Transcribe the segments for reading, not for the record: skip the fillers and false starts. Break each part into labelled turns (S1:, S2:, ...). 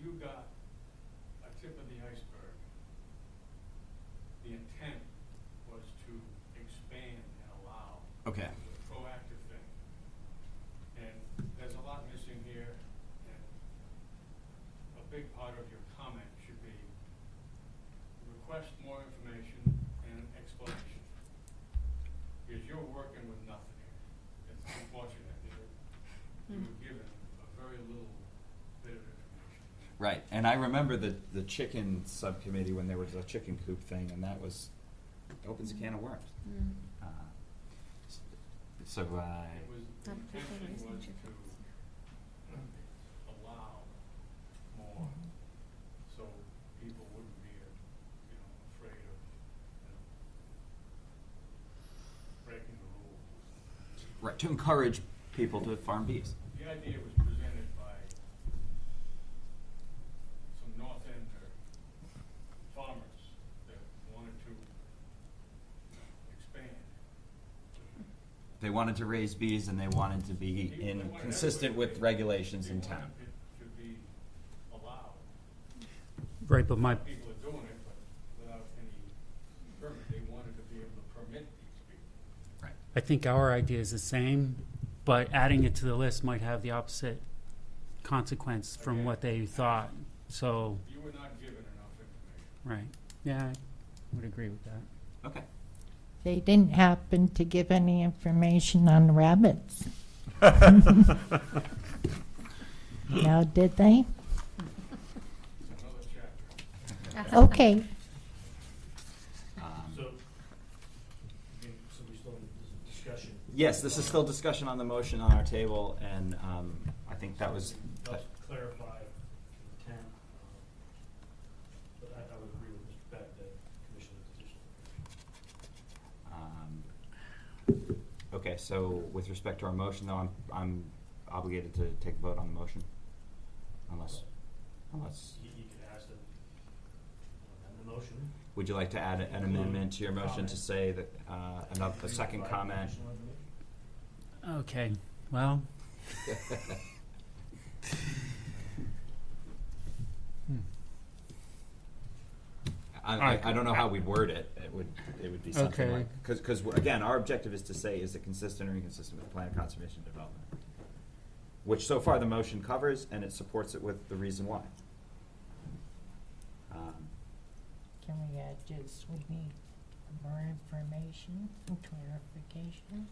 S1: you got a tip of the iceberg. The intent was to expand and allow.
S2: Okay.
S1: A proactive thing. And there's a lot missing here, and a big part of your comment should be request more information and explanation. Because you're working with nothing here. It's unfortunate that you were given a very little bit of information.
S2: Right, and I remember the chicken subcommittee when there was a chicken coop thing, and that was, opens a can of worms. So,
S1: It was, the intention was to allow more, so people wouldn't be, afraid of, breaking the rules.
S2: right, to encourage people to farm bees.
S1: The idea was presented by some North End farmers that wanted to expand.
S2: They wanted to raise bees and they wanted to be consistent with regulations in town.
S1: It should be allowed.
S3: Right, but my,
S1: People are doing it, but without any permit. They wanted to be able to permit these people.
S2: Right.
S3: I think our idea is the same, but adding it to the list might have the opposite consequence from what they thought. So,
S1: You were not given enough information.
S3: right, yeah, I would agree with that.
S2: Okay.
S4: They didn't happen to give any information on rabbits. Now, did they?
S1: It's another chapter.
S4: Okay.
S5: So we still in discussion.
S2: Yes, this is still discussion on the motion on our table, and I think that was.
S5: Let's clarify intent. But I would agree with Mr. Beck that commission is additional.
S2: Okay, so with respect to our motion, though, I'm obligated to take a vote on the motion, unless.
S5: You can ask them amend the motion.
S2: Would you like to add an amendment to your motion to say that a second comment?
S3: Okay, well.
S2: I don't know how we'd word it. It would be something
S3: Okay.
S2: like, because again, our objective is to say, is it consistent or inconsistent with the plan of conservation and development? Which so far the motion covers, and it supports it with the reason why.
S4: Can we add just, we need more information and clarification?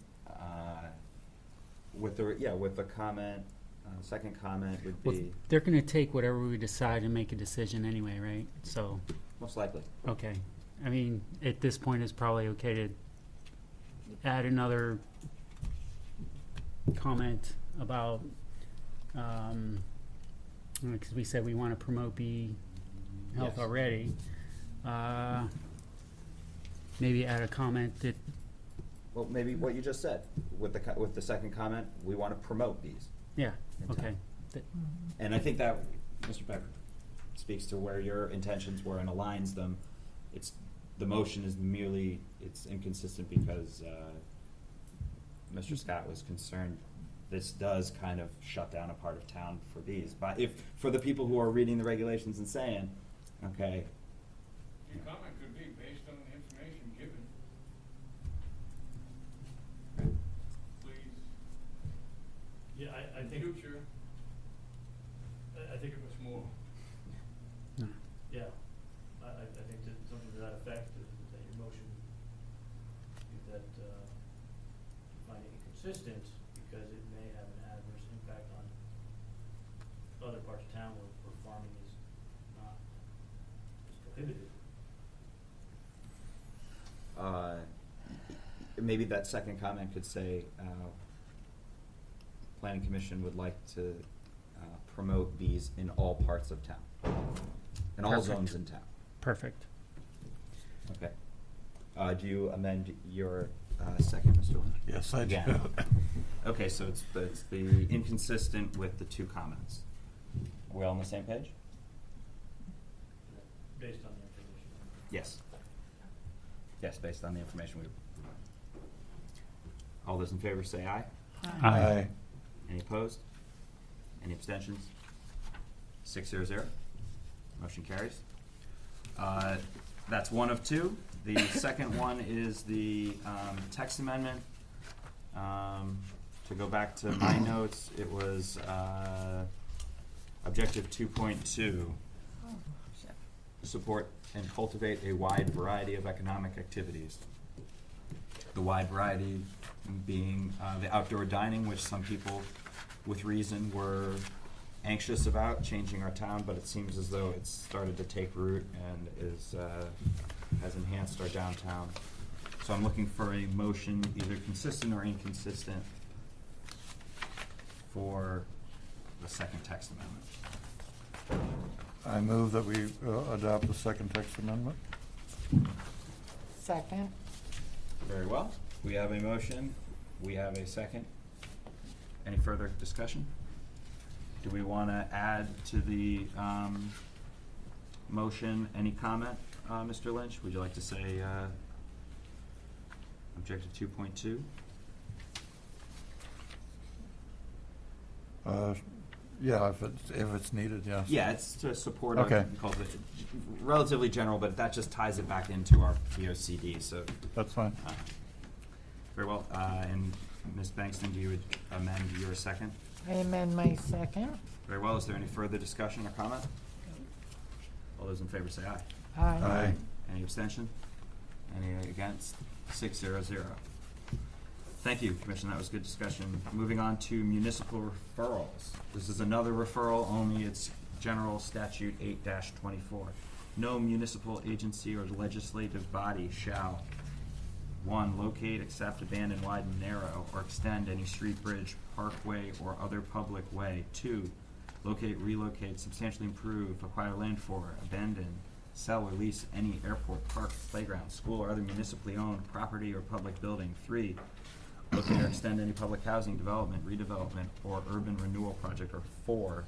S2: With the comment, second comment would
S3: Well,
S2: be
S3: they're going to take whatever we decide and make a decision anyway, right? So,
S2: most likely.
S3: okay. I mean, at this point, it's probably okay to add another comment about, because we said we want to promote bee health
S2: Yes.
S3: already. Maybe add a comment that,
S2: Well, maybe what you just said with the second comment, we want to promote these.
S3: yeah,
S2: In
S3: okay.
S2: town.
S3: That-
S2: And I think that, Mr. Becker, speaks to where your intentions were and aligns them. It's, the motion is merely, it's inconsistent because Mr. Scott was concerned this does kind of shut down a part of town for bees. But for the people who are reading the regulations and saying, okay,
S1: Your comment could be based on the information given. Please,
S5: Yeah, I
S1: in
S5: think,
S1: future,
S5: I think it was more,
S3: no.
S5: yeah, I think that something to that effect, that your motion, that you find it inconsistent because it may have an adverse impact on other parts of town where farming is not, is prohibited.
S2: maybe that second comment could say, Planning Commission would like to promote bees in all parts of town, in all
S3: Perfect.
S2: zones in town.
S3: Perfect.
S2: Okay. Do you amend your second, Mr. Lynch?
S6: Yes, I do.
S2: Again. Okay, so it's the inconsistent with the two comments. Are we all on the same page?
S5: Based on the information.
S2: Yes. Yes, based on the information we. All those in favor say aye.
S6: Aye.
S2: Any opposed? Any abstentions? 600. Motion carries. That's one of two. The second one is the text amendment. To go back to my notes, it was objective 2.2. Support and cultivate a wide variety of economic activities. The wide variety being the outdoor dining, which some people with reason were anxious about changing our town, but it seems as though it's started to take root and has enhanced our downtown. So I'm looking for a motion, either consistent or inconsistent, for the second text amendment.
S6: I move that we adopt the second text amendment.
S4: Second.
S2: Very well. We have a motion. We have a second. Any further discussion? Do we want to add to the motion any comment, Mr. Lynch? Would you like to say objective 2.2?
S6: Yeah, if it's needed, yes.
S2: Yeah, it's to support
S6: Okay.
S2: relatively general, but that just ties it back into our POCD. So
S6: That's fine.
S2: very well. And Ms. Bankston, do you would amend your second?
S4: I amend my second.
S2: Very well. Is there any further discussion or comment? All those in favor say aye.
S6: Aye.
S2: Any abstention? Any against? 600. Thank you, Commissioner. That was good discussion. Moving on to municipal referrals. This is another referral, only it's General Statute 8-24. No municipal agency or legislative body shall: 1. Locate, accept, abandon, widen, narrow, or extend any street, bridge, parkway, or other public way. 2. Locate, relocate, substantially improve, acquire land for, abandon, sell, or lease any airport, park, playground, school, or other municipally owned property or public building. 3. Locate or extend any public housing development, redevelopment, or urban renewal project. Or 4.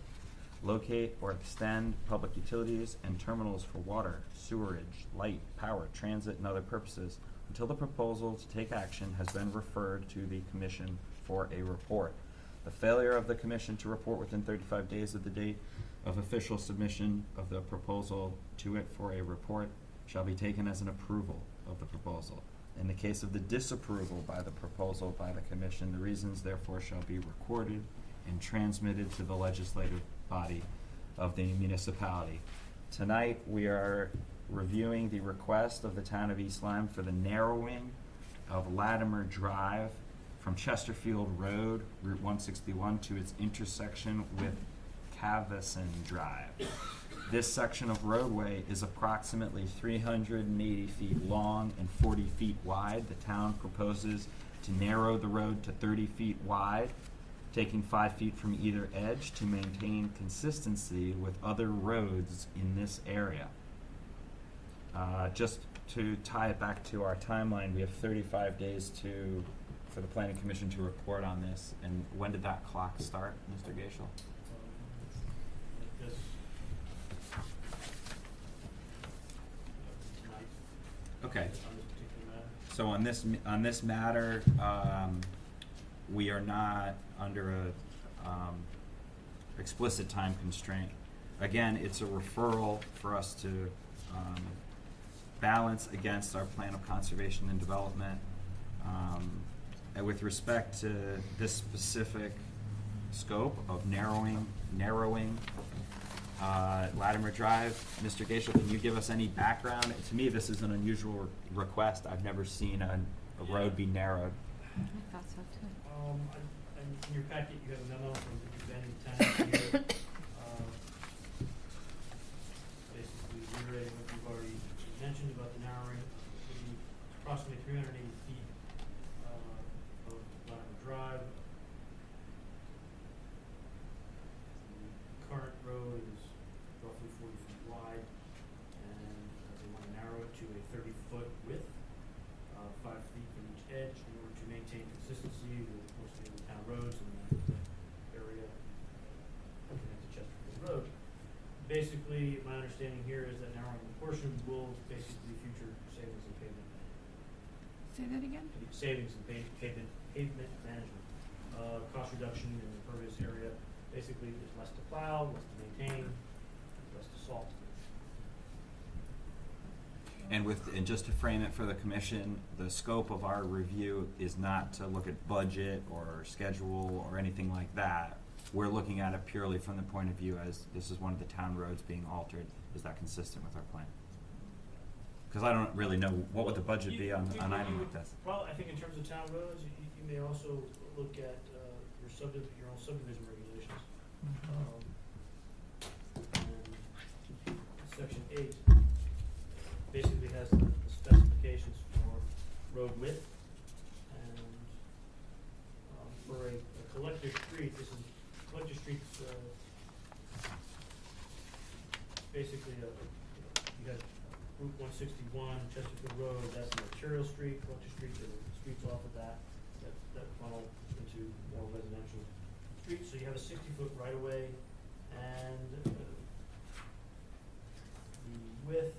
S2: Locate or extend public utilities and terminals for water, sewerage, light, power, transit, and other purposes until the proposal to take action has been referred to the Commission for a report. The failure of the Commission to report within 35 days of the date of official submission of the proposal to it for a report shall be taken as an approval of the proposal. In the case of the disapproval by the proposal by the Commission, the reasons therefore shall be recorded and transmitted to the legislative body of the municipality. Tonight, we are reviewing the request of the town of East Lyme for the narrowing of Latimer Drive from Chesterfield Road, Route 161, to its intersection with Cavison Drive. This section of roadway is approximately 380 feet long and 40 feet wide. The town proposes to narrow the road to 30 feet wide, taking 5 feet from either edge to maintain consistency with other roads in this area. Just to tie it back to our timeline, we have 35 days for the Planning Commission to report on this. And when did that clock start, Mr. Gaishel?
S5: This tonight,
S2: Okay.
S5: on this particular matter.
S2: So on this matter, we are not under a explicit time constraint. Again, it's a referral for us to balance against our plan of conservation and development. And with respect to this specific scope of narrowing Latimer Drive, Mr. Gaishel, can you give us any background? To me, this is an unusual request. I've never seen a road be narrowed.
S7: I thought so too.
S5: In your packet, you have a memo from the defending tenant here. Basically reiterating what you've already mentioned about the narrowing. It would be approximately 380 feet of Latimer Drive. The current road is roughly 40 feet wide, and they want to narrow it to a 30-foot width, 5 feet from each edge, in order to maintain consistency with most of the town roads in the area connected to Chesterfield Road. Basically, my understanding here is that narrowing the portion will basically future savings in pavement.
S7: Say that again?
S5: Savings in pavement management. Cost reduction in the impervious area. Basically, there's less to plow, less to maintain, that's the salt.
S2: And just to frame it for the commission, the scope of our review is not to look at budget or schedule or anything like that. We're looking at it purely from the point of view as this is one of the town roads being altered. Is that consistent with our plan? Because I don't really know what would the budget be on an item like this.
S5: Probably, I think in terms of town roads, you may also look at your own subdivision regulations. And Section 8 basically has the specifications for road width, and for a collector street, collector streets, basically you have Route 161, Chesterfield Road, that's an arterial street. Collector streets are the streets off of that funnel into more residential streets. So you have a 60-foot right-of-way, and the width,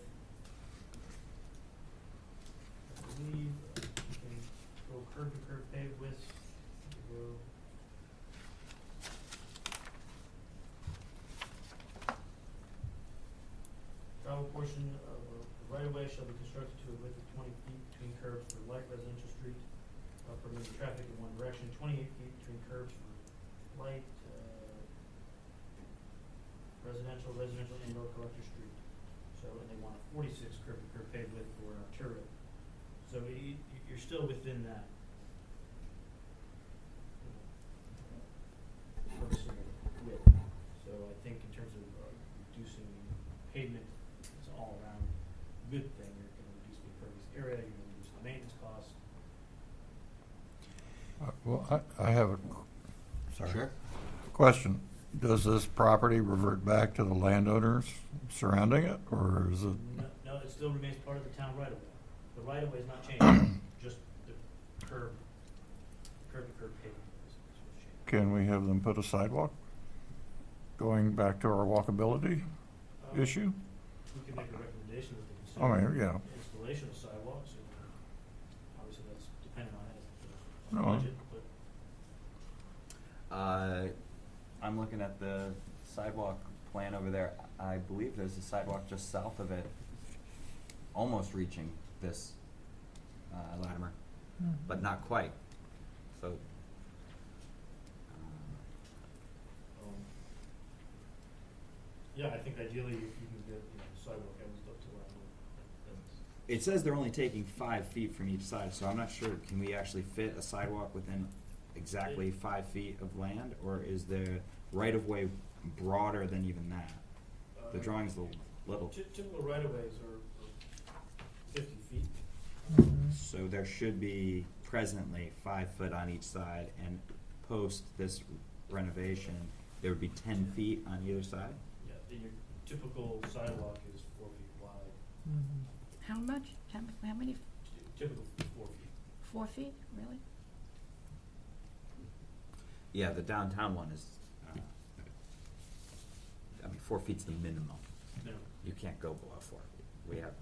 S5: I believe, you can go curb-to-curb paved width, you go travel portion of a right-of-way shall be constructed to a width of 20 feet between curbs for light residential street, permitting traffic in one direction, 28 feet between curbs for light, residential and/or collector street. So, and they want a 46 curb-to-curb paved width for an arterial. So you're still within that, serviceable width. So I think in terms of reducing pavement, it's an all-around good thing. You're going to reduce the impervious area, you're going to reduce the maintenance costs.
S6: Well, I have a
S2: Sure.
S6: question. Does this property revert back to the landowners surrounding it, or is it?
S5: No, it still remains part of the town right-of-way. The right-of-way is not changing, just the curb-to-curb pavement is what's changing.
S6: Can we have them put a sidewalk going back to our walkability issue?
S5: We can make a recommendation that they
S6: I
S5: consider
S6: mean, yeah.
S5: installation of sidewalks, and obviously that's dependent on
S6: No.
S5: budget, but
S2: I'm looking at the sidewalk plan over there. I believe there's a sidewalk just south of it, almost reaching this Latimer, but not quite. So,
S5: yeah, I think ideally if you can get sidewalk ends up to that's.
S2: it says they're only taking 5 feet from each side, so I'm not sure. Can we actually fit a sidewalk within exactly 5 feet of land, or is the right-of-way broader than even that? The drawing's a little.
S5: Typical right-of-ways are 50 feet.
S2: So there should be presently 5 foot on each side, and post this renovation, there would be 10 feet on either side?
S5: Yeah, and your typical sidewalk is 4 feet wide,
S7: How much? How many?
S5: typical 4 feet.
S7: 4 feet, really?
S2: Yeah, the downtown one is, 4 feet's the minimum.
S5: Minimum.
S2: You can't go below 4 feet. We have,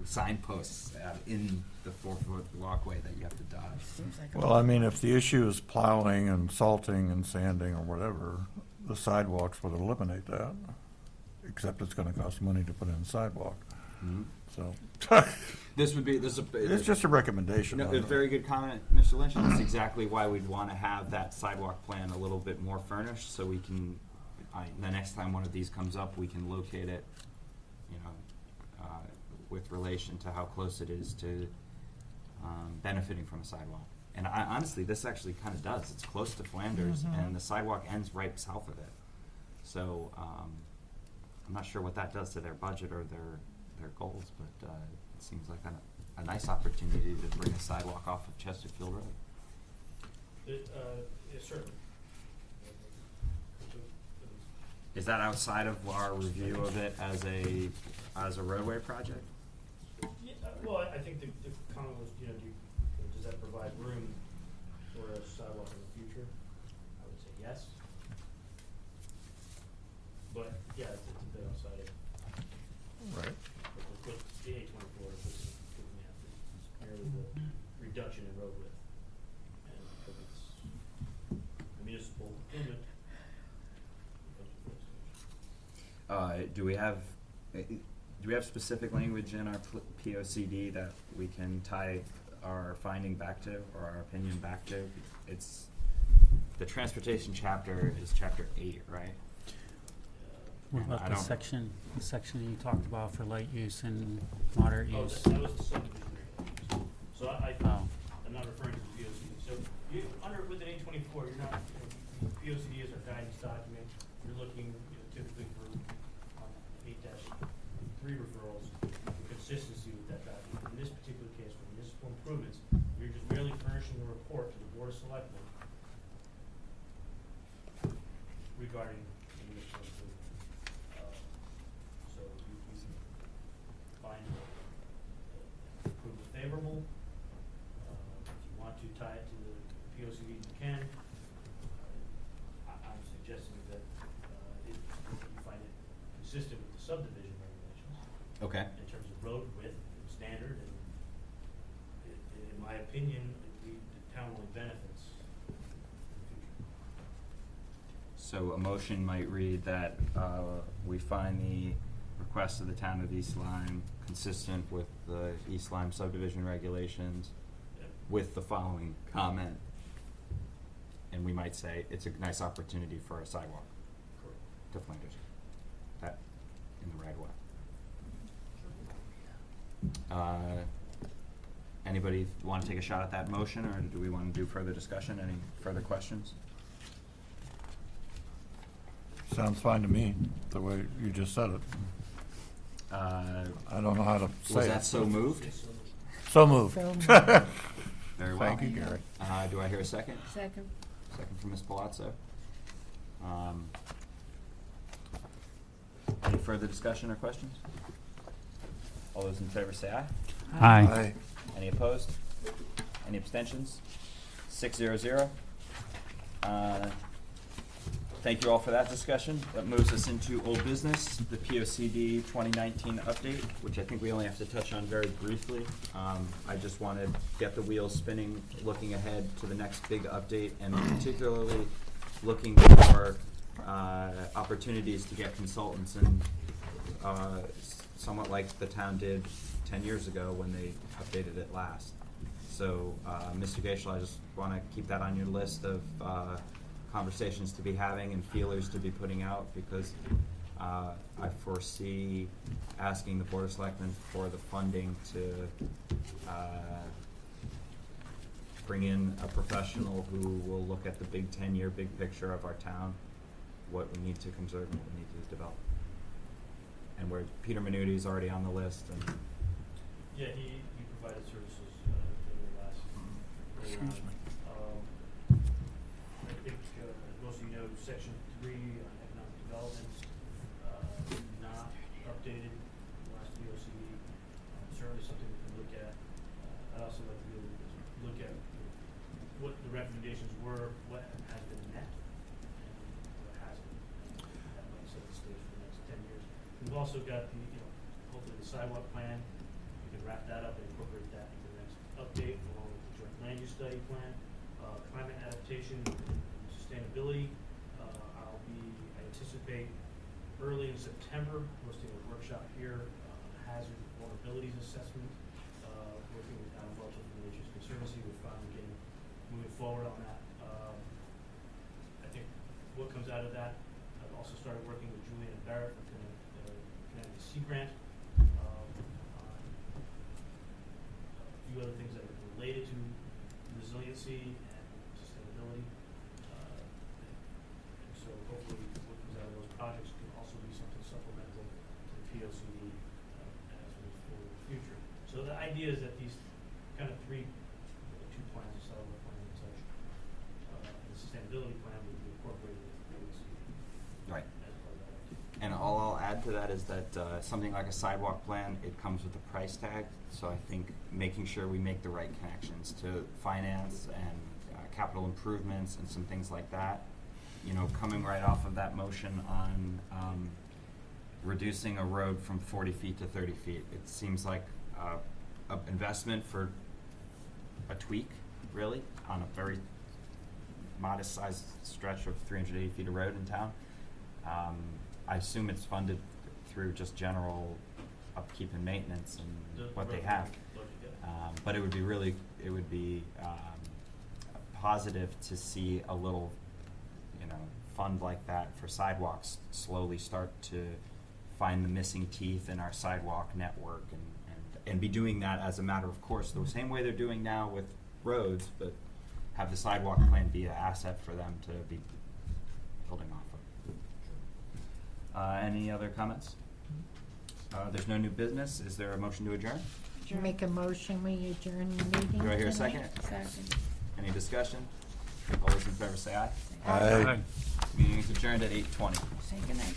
S2: signposts in the 4-foot walkway that you have to dodge.
S7: Seems like
S6: Well, I mean, if the issue is plowing and salting and sanding or whatever, the sidewalks would eliminate that. Except it's gonna cost money to put in a sidewalk, so.
S2: This would be,
S6: It's just a recommendation.
S2: No,
S6: on
S2: a
S6: it.
S2: very good comment, Mr. Lynch, and that's exactly why we'd want to have that sidewalk plan a little bit more furnished, so we can, the next time one of these comes up, we can locate it, with relation to how close it is to benefiting from a sidewalk. And honestly, this actually kind of does. It's close to Flanders, and the sidewalk ends right south of it. So I'm not sure what that does to their budget or their goals, but it seems like a nice opportunity to bring a sidewalk off of Chesterfield Road.
S5: Yeah, certainly.
S2: Is that outside of our review of it as a roadway project?
S5: Yeah, well, I think the comment was, does that provide room for a sidewalk in the future? I would say yes. But, yeah, it's a bit outside of.
S6: Right.
S5: But the 824 is looking at is merely the reduction in road width. And because it's a municipal improvement, it comes with those.
S2: Do we have specific language in our POCD that we can tie our finding back to, or our opinion back to? It's, the transportation chapter is chapter 8, right?
S3: What
S2: And
S3: about
S2: I
S3: the
S2: don't-
S3: section you talked about for light use and moderate
S5: Oh,
S3: use?
S5: that was the subdivision regulations. So
S3: Oh.
S5: I'm not referring to the POCD. So you, within 824, you're not, POCD is our guidance document. You're looking, typically for 8-3 referrals, for consistency with that document. In this particular case, for municipal improvements, you're just merely furnishing a report to the Board of Selectmen regarding the municipal improvement. So you find improvement favorable. If you want to tie it to the POCD, you can. I'm suggesting that if you find it consistent with the subdivision regulations
S2: Okay.
S5: in terms of road width and standard, and in my opinion, the town only benefits in the future.
S2: So a motion might read that we find the request of the town of East Lyme consistent with the East Lyme subdivision regulations
S5: Yep.
S2: with the following comment. And we might say it's a nice opportunity for a sidewalk
S5: Correct.
S2: to Flanders. That in the right way. Anybody want to take a shot at that motion, or do we want to do further discussion? Any further questions?
S6: Sounds fine to me, the way you just said it. I don't know how to say it.
S2: Was that so moved?
S6: So moved.
S4: So moved.
S2: Very well.
S6: Thank you, Gary.
S2: Do I hear a second?
S7: Second.
S2: Second from Ms. Palazzo. Any further discussion or questions? All those in favor say aye.
S6: Aye.
S2: Any opposed? Any abstentions? 6-0-0. Thank you all for that discussion. That moves us into old business, the POCD 2019 update, which I think we only have to touch on very briefly. I just want to get the wheels spinning, looking ahead to the next big update, and particularly looking for opportunities to get consultants, and somewhat like the town did 10 years ago when they updated it last. So, Mr. Gaishel, I just want to keep that on your list of conversations to be having and feelers to be putting out, because I foresee asking the Board of Selectmen for the funding to bring in a professional who will look at the big 10-year, big picture of our town, what we need to conserve and what we need to develop. And where Peter Minuti is already on the list, and
S5: Yeah, he provided services in the last.
S6: Excuse me.
S5: I think, as most of you know, Section 3 on economic development, not updated in the last POCD. Certainly something we can look at. I'd also like to look at what the recommendations were, what has been met, and what hasn't. That might set the stage for the next 10 years. We've also got the, hopefully the sidewalk plan. We can wrap that up and incorporate that into the next update, along with the joint land use study plan. Climate adaptation and sustainability. I anticipate early in September hosting a workshop here, hazard vulnerabilities assessment, working with Town of Bartlett from the Nature's Conservancy. We're finally moving forward on that. I think what comes out of that, I've also started working with Julian and Barrett from the Connecticut Sea Grant on a few other things that are related to resiliency and sustainability. And so hopefully what comes out of those projects can also be something supplemental to the POCD as we move forward in the future. So the idea is that these kind of two plans, the settlement plan and such, the sustainability plan will be incorporated into the POCD.
S2: right.
S5: As part of that activity.
S2: And all I'll add to that is that something like a sidewalk plan, it comes with a price tag. So I think making sure we make the right connections to finance and capital improvements and some things like that. Coming right off of that motion on reducing a road from 40 feet to 30 feet, it seems like an investment for a tweak, really, on a very modest sized stretch of 380 feet of road in town. I assume it's funded through just general upkeep and maintenance
S5: The
S2: and what they
S5: road
S2: have.
S5: look together.
S2: But it would be positive to see a little, fund like that for sidewalks slowly start to find the missing teeth in our sidewalk network and be doing that as a matter of course, the same way they're doing now with roads, but have the sidewalk plan be an asset for them to be building off of. Any other comments? There's no new business. Is there a motion to adjourn?
S7: Adjourn.
S4: Make a motion, we adjourn the meeting
S2: Do I hear a
S4: tonight?
S2: second?
S7: Second.
S2: Any discussion? All those in favor say aye.
S6: Aye.
S2: Meeting is adjourned at 8:20.
S7: Say goodnight.